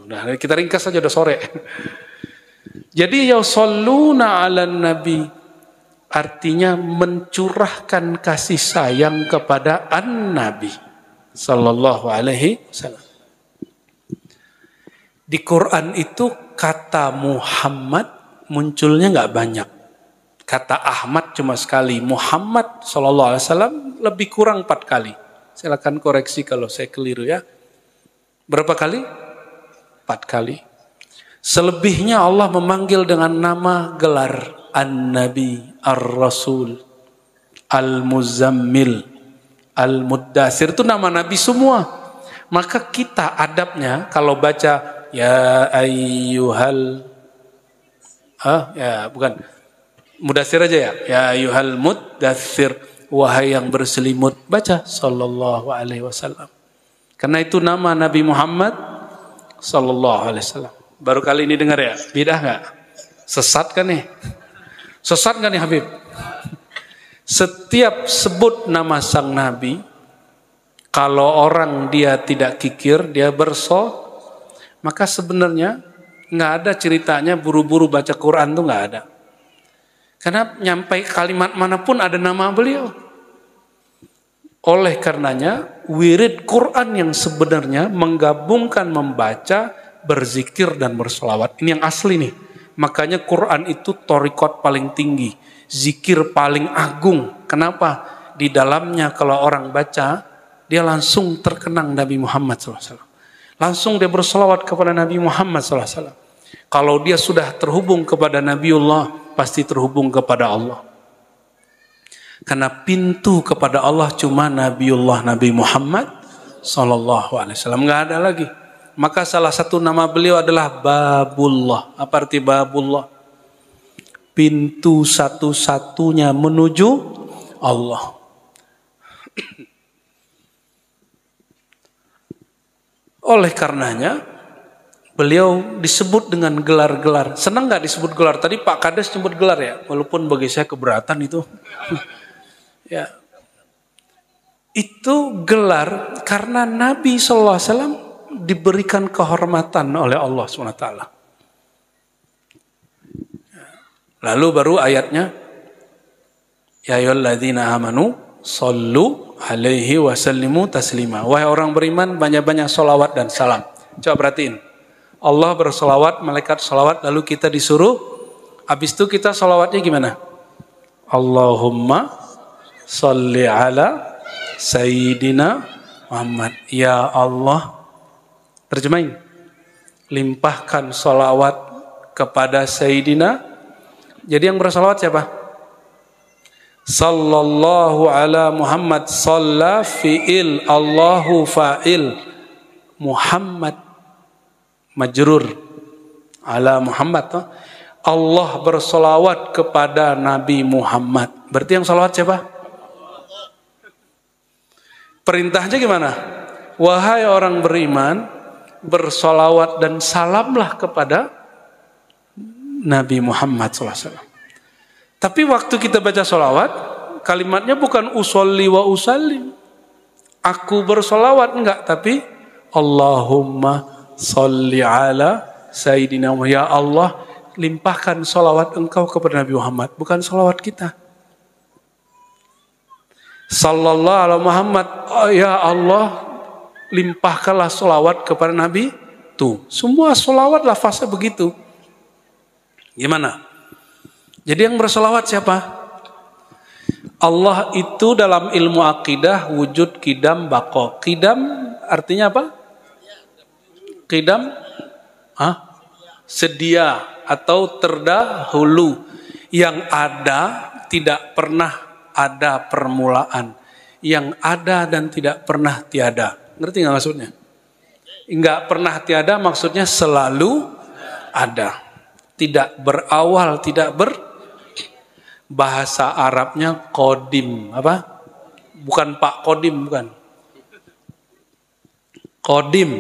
Nah, kita ringkas saja udah sore. Jadi yusalluna 'alan nabi artinya mencurahkan kasih sayang kepada an-nabi sallallahu alaihi wasallam. Di Quran itu kata Muhammad munculnya nggak banyak. Kata Ahmad cuma sekali. Muhammad sallallahu alaihi wasallam lebih kurang 4 kali. Silakan koreksi kalau saya keliru ya. Berapa kali? 4 kali. Selebihnya Allah memanggil dengan nama gelar An-Nabi, Ar-Rasul, Al-Muzammil, Al-Muddatsir. Itu nama Nabi semua. Maka kita adabnya kalau baca ya ayyuhal bukan Mudatsir aja ya. Ya ayyuhal muddatsir, wahai yang berselimut, baca sallallahu alaihi wasallam. Karena itu nama Nabi Muhammad sallallahu alaihi wasallam. Baru kali ini dengar ya? Bidah enggak? Sesat kan nih? Sesat enggak nih Habib? Setiap sebut nama sang Nabi, kalau orang dia tidak kikir, dia maka sebenarnya enggak ada ceritanya buru-buru baca Quran tuh enggak ada. Karena nyampai kalimat manapun ada nama beliau. Oleh karenanya, wirid Quran yang sebenarnya menggabungkan membaca, berzikir, dan bersolawat. Ini yang asli nih. Makanya Quran itu thariqat paling tinggi. Zikir paling agung. Kenapa? Di dalamnya kalau orang baca, dia langsung terkenang Nabi Muhammad SAW. Langsung dia bersolawat kepada Nabi Muhammad SAW. Kalau dia sudah terhubung kepada Nabiullah, pasti terhubung kepada Allah. Karena pintu kepada Allah cuma Nabiullah Nabi Muhammad SAW. Nggak ada lagi. Maka salah satu nama beliau adalah Babullah. Apa arti Babullah? Pintu satu-satunya menuju Allah. Oleh karenanya, beliau disebut dengan gelar-gelar. Senang nggak disebut gelar? Tadi Pak Kades nyebut gelar ya, walaupun bagi saya keberatan itu. Ya, itu gelar karena Nabi SAW diberikan kehormatan oleh Allah SWT. Lalu baru ayatnya, ya ayyuhalladzina amanu sallu alaihi wasallimu taslima. Wahai orang beriman, banyak-banyak sholawat dan salam. Coba perhatiin. Allah bersolawat, malaikat solawat, lalu kita disuruh, habis itu kita solawatnya gimana? Allahumma sholli ala Sayyidina Muhammad. Ya Allah, terjemahin, limpahkan solawat kepada Sayyidina. Jadi yang bersolawat siapa? Sallallahu ala Muhammad. Salla fi'il, Allahu fa'il, Muhammad majrur ala Muhammad. Allah bersolawat kepada Nabi Muhammad. Berarti yang solawat siapa? Perintahnya gimana? Wahai orang beriman, bersolawat dan salamlah kepada Nabi Muhammad SAW. Tapi waktu kita baca solawat, kalimatnya bukan usolli wa usallim. Aku bersolawat, enggak. Tapi Allahumma sholli ala Sayyidina Muhammad. Ya Allah, limpahkan solawat engkau kepada Nabi Muhammad. Bukan solawat kita. Sallallahu alaihi Muhammad. Oh, ya Allah, limpahkanlah solawat kepada Nabi. Tuh, semua solawat lafaznya begitu. Gimana? Jadi yang bersolawat siapa? Allah itu dalam ilmu akidah wujud, qidam, baqa. Qidam artinya apa? Qidam? Sedia atau terdahulu. Yang ada tidak pernah ada permulaan. Yang ada dan tidak pernah tiada. Ngerti nggak maksudnya? Nggak pernah tiada maksudnya selalu ada. Tidak berawal, tidak bahasa Arabnya kodim. Apa? Bukan Pak Kodim, bukan. Kodim.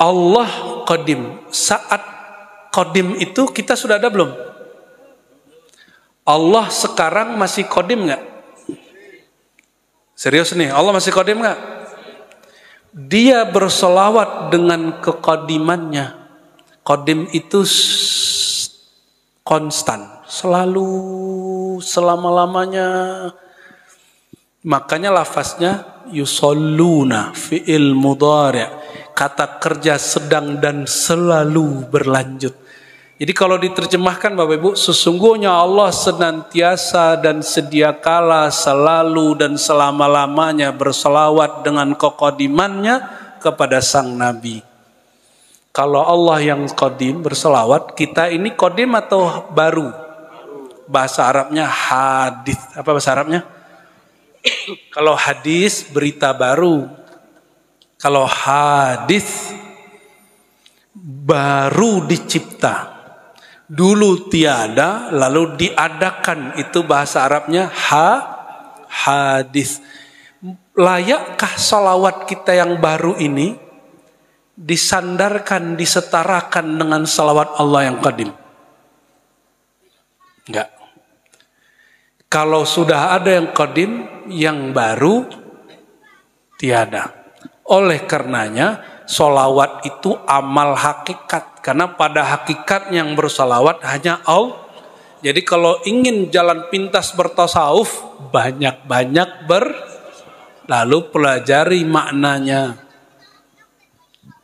Allah kodim. Saat kodim itu kita sudah ada belum? Allah sekarang masih kodim nggak? Serius nih, Allah masih kodim nggak? Dia bersolawat dengan kekodimannya. Kodim itu konstan, selalu, selama-lamanya. Makanya lafaznya yusalluna fi'il mudhari'. Kata kerja sedang dan selalu berlanjut. Jadi kalau diterjemahkan Bapak Ibu, sesungguhnya Allah senantiasa dan sedia kala selalu dan selama-lamanya berselawat dengan kekodimannya kepada sang Nabi. Kalau Allah yang kodim berselawat, kita ini kodim atau baru? Bahasa Arabnya hadis. Apa bahasa Arabnya? Kalau hadis berita baru. Kalau hadis baru dicipta. Dulu tiada, lalu diadakan. Itu bahasa Arabnya hadis. Layakkah salawat kita yang baru ini disandarkan, disetarakan dengan salawat Allah yang qadim? Enggak. Kalau sudah ada yang qadim, yang baru tiada. Oleh karenanya, solawat itu amal hakikat. Karena pada hakikat yang bersolawat hanya Allah. Jadi kalau ingin jalan pintas bertasawuf, banyak-banyak lalu pelajari maknanya.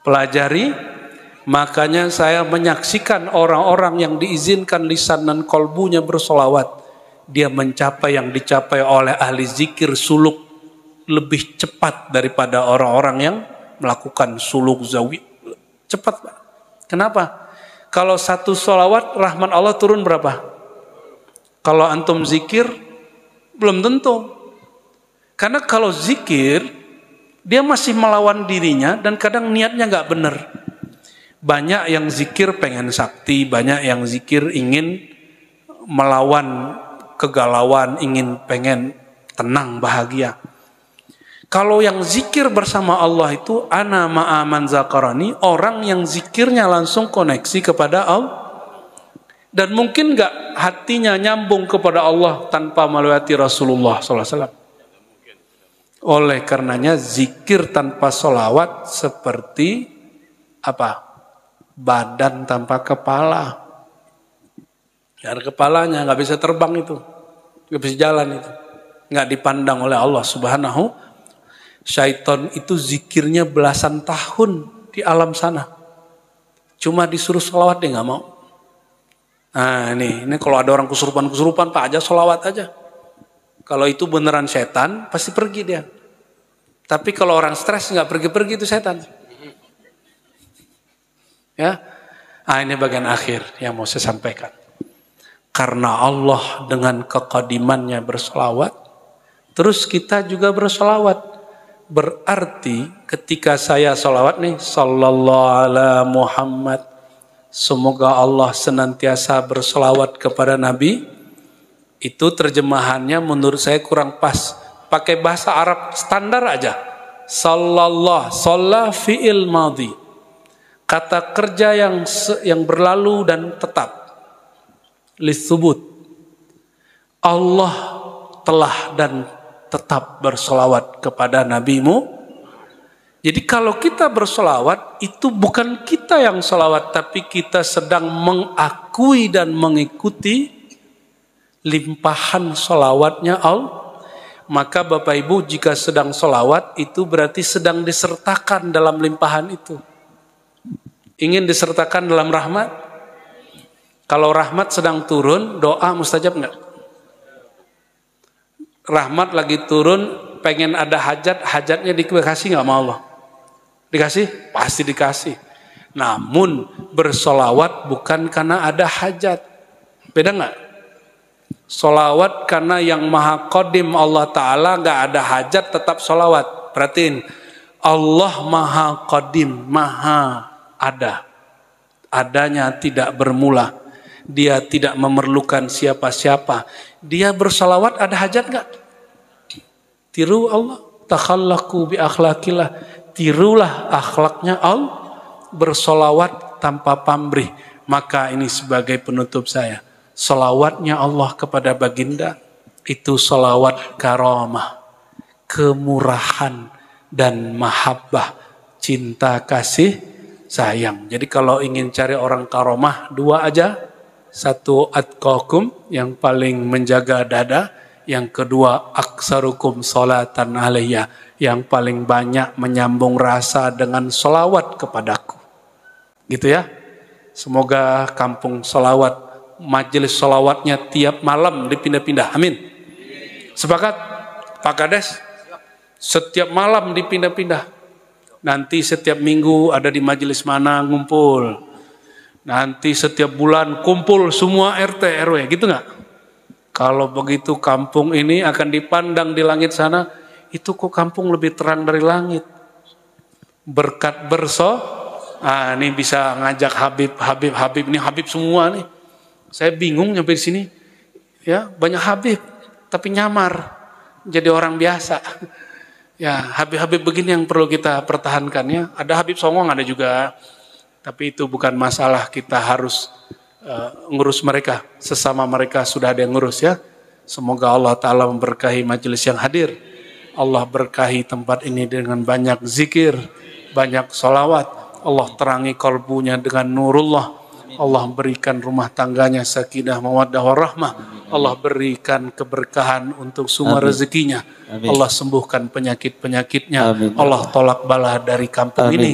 Pelajari, makanya saya menyaksikan orang-orang yang diizinkan lisan dan kolbunya bersolawat. Dia mencapai yang dicapai oleh ahli zikir suluk lebih cepat daripada orang-orang yang melakukan suluk zawi. Cepat, Pak. Kenapa? Kalau satu solawat, rahmat Allah turun berapa? Kalau antum zikir, belum tentu. Karena kalau zikir, dia masih melawan dirinya dan kadang niatnya nggak benar. Banyak yang zikir pengen sakti, banyak yang zikir ingin melawan kegalauan, pengen tenang, bahagia. Kalau yang zikir bersama Allah itu ana ma'aman zakarani, orang yang zikirnya langsung koneksi kepada Allah. Dan mungkin gak hatinya nyambung kepada Allah tanpa melewati Rasulullah SAW. Oleh karenanya zikir tanpa sholawat seperti apa? Badan tanpa kepala. Gak ada kepalanya, gak bisa terbang itu. Gak bisa jalan itu. Gak dipandang oleh Allah Subhanahu. Syaitan itu zikirnya belasan tahun di alam sana. Cuma disuruh sholawat dia gak mau. Nah ini kalau ada orang kesurupan Pak aja sholawat aja. Kalau itu beneran setan pasti pergi dia. Tapi kalau orang stres nggak pergi-pergi itu setan. Ya, ini bagian akhir yang mau saya sampaikan. Karena Allah dengan kekadimannya bersolawat, terus kita juga bersolawat. Berarti ketika saya solawat nih, sallallahu ala Muhammad. Semoga Allah senantiasa berselawat kepada Nabi. Itu terjemahannya menurut saya kurang pas. Pakai bahasa Arab standar aja. Sallallahu, shalla fi'il madhi. Kata kerja yang berlalu dan tetap. Litsubut. Allah telah dan tetap berselawat kepada Nabi-Mu. Jadi kalau kita bersolawat, itu bukan kita yang solawat, tapi kita sedang mengakui dan mengikuti limpahan solawatnya Allah. Maka Bapak Ibu jika sedang solawat, itu berarti sedang disertakan dalam limpahan itu. Ingin disertakan dalam rahmat? Kalau rahmat sedang turun, doa mustajab enggak? Rahmat lagi turun, pengen ada hajat, hajatnya dikasih enggak sama Allah? Dikasih? Pasti dikasih. Namun bersolawat bukan karena ada hajat. Beda nggak? Solawat karena yang maha qadim Allah Ta'ala nggak ada hajat tetap solawat. Perhatiin. Allah maha qadim, maha ada. Adanya tidak bermula. Dia tidak memerlukan siapa-siapa. Dia bersolawat ada hajat nggak? Tiru Allah. Takhallaku bi akhlaqillah. Tirulah akhlaknya Allah, bersolawat tanpa pamrih. Maka ini sebagai penutup saya. Solawatnya Allah kepada baginda, itu solawat karamah, kemurahan dan mahabbah, cinta kasih sayang. Jadi kalau ingin cari orang karamah, dua aja. Satu atqakum, yang paling menjaga dada. Yang kedua aksarukum sholatan alayya, yang paling banyak menyambung rasa dengan sholawat kepadaku. Gitu ya. Semoga kampung sholawat, majelis sholawatnya tiap malam dipindah-pindah. Amin. Sepakat? Pak Kades? Setiap malam dipindah-pindah. Nanti setiap minggu ada di majelis mana ngumpul. Nanti setiap bulan kumpul semua RT RW, gitu nggak? Kalau begitu kampung ini akan dipandang di langit sana, itu kok kampung lebih terang dari langit. Berkat ini bisa ngajak Habib, ini Habib semua nih. Saya bingung nyampe di sini. Ya, banyak Habib, tapi nyamar jadi orang biasa. Ya, Habib begini yang perlu kita pertahankan ya. Ada Habib songong ada juga. Tapi itu bukan masalah, kita harus ngurus mereka, sesama mereka sudah ada yang ngurus ya. Semoga Allah Ta'ala memberkahi majelis yang hadir. Allah berkahi tempat ini dengan banyak zikir, banyak salawat. Allah terangi kalbunya dengan nurullah. Allah berikan rumah tangganya sakinah mawaddah warahmah. Allah berikan keberkahan untuk semua rezekinya. Allah sembuhkan penyakit-penyakitnya. Allah tolak bala dari kampung ini.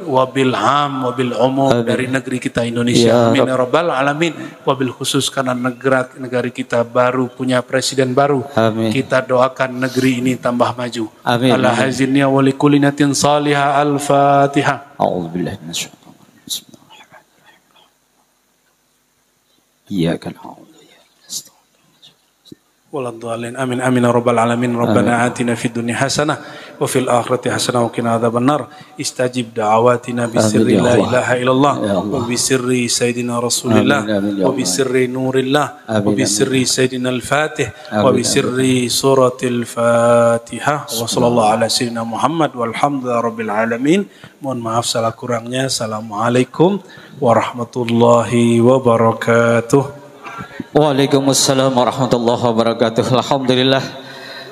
Wabil am, wabil umum dari negeri kita Indonesia. Amin ya rabbal alamin. Wabil khusus karena negara kita baru punya presiden baru. Kita doakan negeri ini tambah maju. Ala hazinnya wa likulinatin salihah. Al-Fatihah. A'udzubillahi minasyaitonir rajim. Bismillahirrahmanirrahim. Iyyaka na'budu. Waladhdallin. Amin amin ya rabbal alamin. Rabbana atina fid dunya hasanah wa fil akhirati hasanah wa qina adzabannar. Istajib da'awatina bi sirri la ilaha illallah wa bi sirri sayyidina Rasulillah wa bi sirri nurillah wa bi sirri sayyidina al-Fatih wa bi sirri suratil Fatihah. Wa sallallahu ala sayyidina Muhammad walhamdulillahi rabbil alamin. Mohon maaf salah kurangnya. Assalamualaikum warahmatullahi wabarakatuh. Waalaikumsalam warahmatullahi wabarakatuh. Alhamdulillah,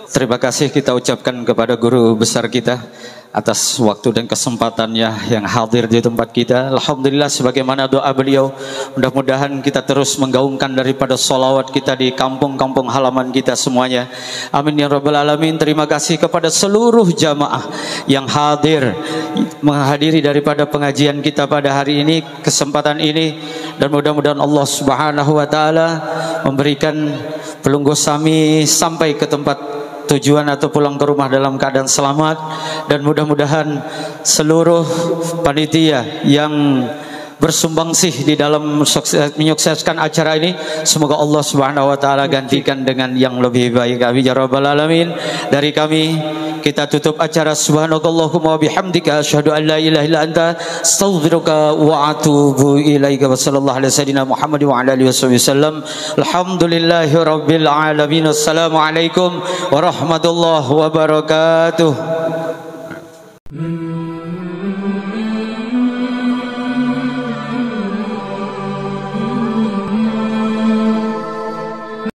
terima kasih kita ucapkan kepada guru besar kita atas waktu dan kesempatannya yang hadir di tempat kita. Alhamdulillah, sebagaimana doa beliau, mudah-mudahan kita terus menggaungkan daripada sholawat kita di kampung-kampung halaman kita semuanya. Amin ya rabbal alamin. Terima kasih kepada seluruh jamaah yang hadir menghadiri daripada pengajian kita pada hari ini, kesempatan ini, dan mudah-mudahan Allah Subhanahu wa taala memberikan pelunggu sami sampai ke tempat tujuan atau pulang ke rumah dalam keadaan selamat, dan mudah-mudahan seluruh panitia yang bersumbangsih di dalam menyukseskan acara ini, semoga Allah Subhanahu wa taala gantikan dengan yang lebih baik. Amin ya rabbal alamin. Dari kami kita tutup acara. Subhanakallahumma wa bihamdika asyhadu an la ilaha illa anta astaghfiruka wa atubu ilaika. Wa sallallahu ala sayyidina Muhammad wa ala alihi wasallam. Alhamdulillahi rabbil alamin. Assalamualaikum warahmatullahi wabarakatuh.